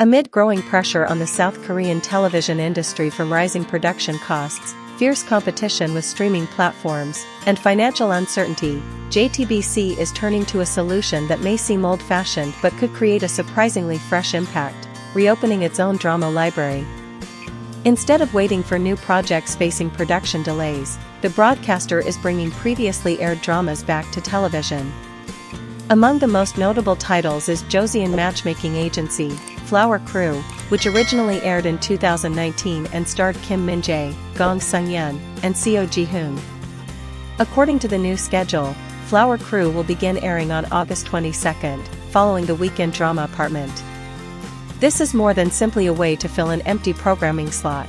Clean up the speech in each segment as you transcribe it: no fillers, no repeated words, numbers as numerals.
Amid growing pressure on the South Korean television industry from rising production costs, fierce competition with streaming platforms, and financial uncertainty, JTBC is turning to a solution that may seem old-fashioned but could create a surprisingly fresh impact, reopening its own drama library. Instead of waiting for new projects facing production delays, the broadcaster is bringing previously aired dramas back to television. Among the most notable titles is Joseon Matchmaking Agency, Flower Crew, which originally aired in 2019 and starred Kim Min-jae, Gong Seung-yeon, and Seo Ji-hoon. According to the new schedule, Flower Crew will begin airing on August 22, following the weekend drama Apartment. This is more than simply a way to fill an empty programming slot.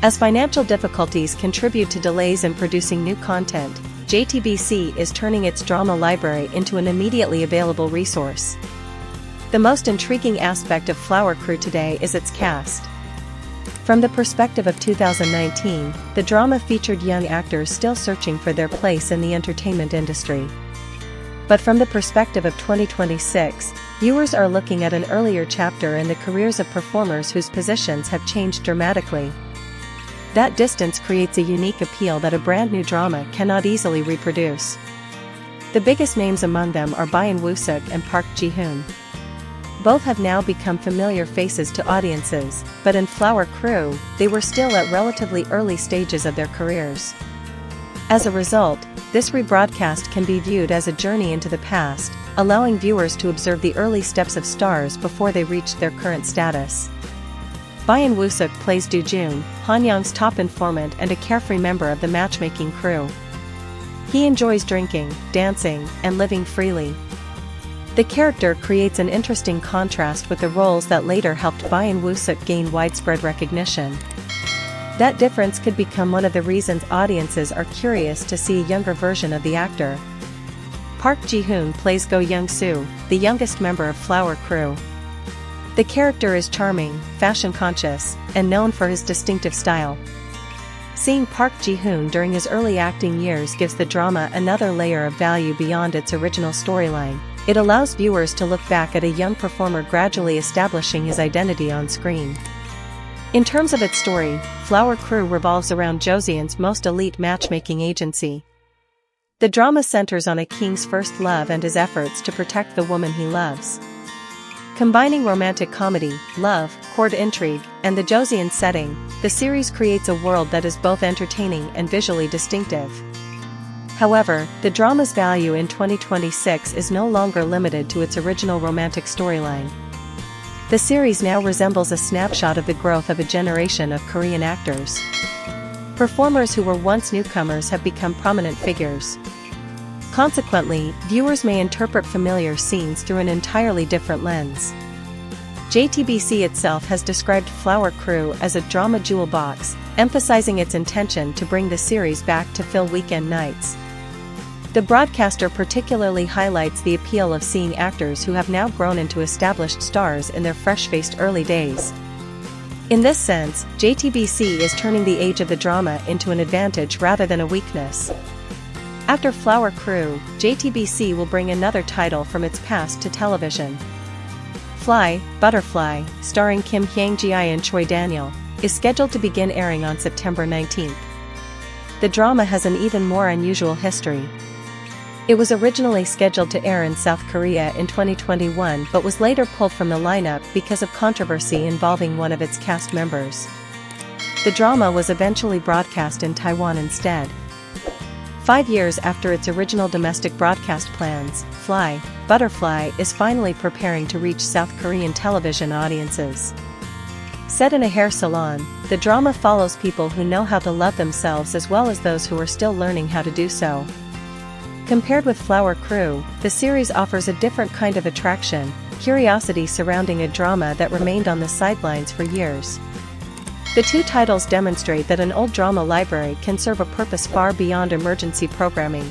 As financial difficulties contribute to delays in producing new content, JTBC is turning its drama library into an immediately available resource. The most intriguing aspect of Flower Crew today is its cast. From the perspective of 2019, the drama featured young actors still searching for their place in the entertainment industry. But from the perspective of 2026, viewers are looking at an earlier chapter in the careers of performers whose positions have changed dramatically. That distance creates a unique appeal that a brand new drama cannot easily reproduce. The biggest names among them are Byeon Woo-seok and Park Ji-hoon. Both have now become familiar faces to audiences, but in Flower Crew, they were still at relatively early stages of their careers. As a result, this rebroadcast can be viewed as a journey into the past, allowing viewers to observe the early steps of stars before they reached their current status. Byeon Woo-seok plays Do-jun, Hanyang's top informant and a carefree member of the matchmaking crew. He enjoys drinking, dancing, and living freely. The character creates an interesting contrast with the roles that later helped Byeon Woo-seok gain widespread recognition. That difference could become one of the reasons audiences are curious to see a younger version of the actor. Park Ji-hoon plays Go Young-soo, the youngest member of Flower Crew. The character is charming, fashion-conscious, and known for his distinctive style. Seeing Park Ji-hoon during his early acting years gives the drama another layer of value beyond its original storyline. It allows viewers to look back at a young performer gradually establishing his identity on screen. In terms of its story, Flower Crew revolves around Joseon's most elite matchmaking agency. The drama centers on a king's first love and his efforts to protect the woman he loves. Combining romantic comedy, love, court intrigue, and the Joseon setting, the series creates a world that is both entertaining and visually distinctive. However, the drama's value in 2026 is no longer limited to its original romantic storyline. The series now resembles a snapshot of the growth of a generation of Korean actors. Performers who were once newcomers have become prominent figures. Consequently, viewers may interpret familiar scenes through an entirely different lens. JTBC itself has described Flower Crew as a drama jewel box, emphasizing its intention to bring the series back to fill weekend nights. The broadcaster particularly highlights the appeal of seeing actors who have now grown into established stars in their fresh-faced early days. In this sense, JTBC is turning the age of the drama into an advantage rather than a weakness. After Flower Crew, JTBC will bring another title from its past to television. Fly, Butterfly, starring Kim Hyang-jae and Choi Daniel, is scheduled to begin airing on September 19. The drama has an even more unusual history. It was originally scheduled to air in South Korea in 2021 but was later pulled from the lineup because of controversy involving one of its cast members. The drama was eventually broadcast in Taiwan instead. 5 years after its original domestic broadcast plans, Fly, Butterfly is finally preparing to reach South Korean television audiences. Set in a hair salon, the drama follows people who know how to love themselves as well as those who are still learning how to do so. Compared with Flower Crew, the series offers a different kind of attraction, curiosity surrounding a drama that remained on the sidelines for years. The two titles demonstrate that an old drama library can serve a purpose far beyond emergency programming.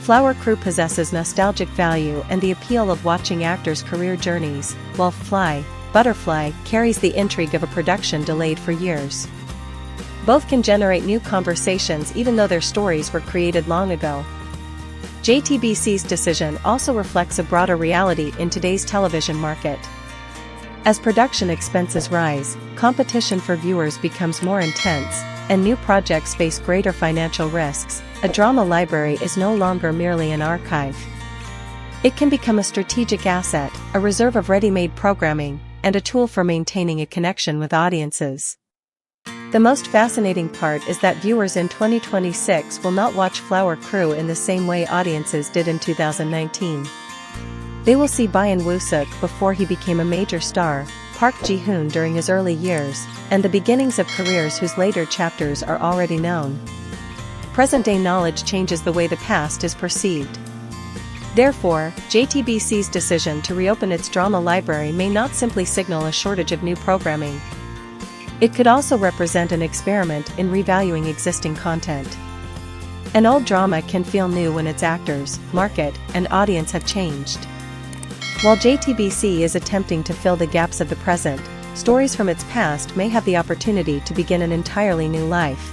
Flower Crew possesses nostalgic value and the appeal of watching actors' career journeys, while Fly, Butterfly carries the intrigue of a production delayed for years. Both can generate new conversations even though their stories were created long ago. JTBC's decision also reflects a broader reality in today's television market. As production expenses rise, competition for viewers becomes more intense, and new projects face greater financial risks. A drama library is no longer merely an archive. It can become a strategic asset, a reserve of ready-made programming, and a tool for maintaining a connection with audiences. The most fascinating part is that viewers in 2026 will not watch Flower Crew in the same way audiences did in 2019. They will see Byeon Woo-seok before he became a major star, Park Ji-hoon during his early years, and the beginnings of careers whose later chapters are already known. Present-day knowledge changes the way the past is perceived. Therefore, JTBC's decision to reopen its drama library may not simply signal a shortage of new programming. It could also represent an experiment in revaluing existing content. An old drama can feel new when its actors, market, and audience have changed. While JTBC is attempting to fill the gaps of the present, stories from its past may have the opportunity to begin an entirely new life.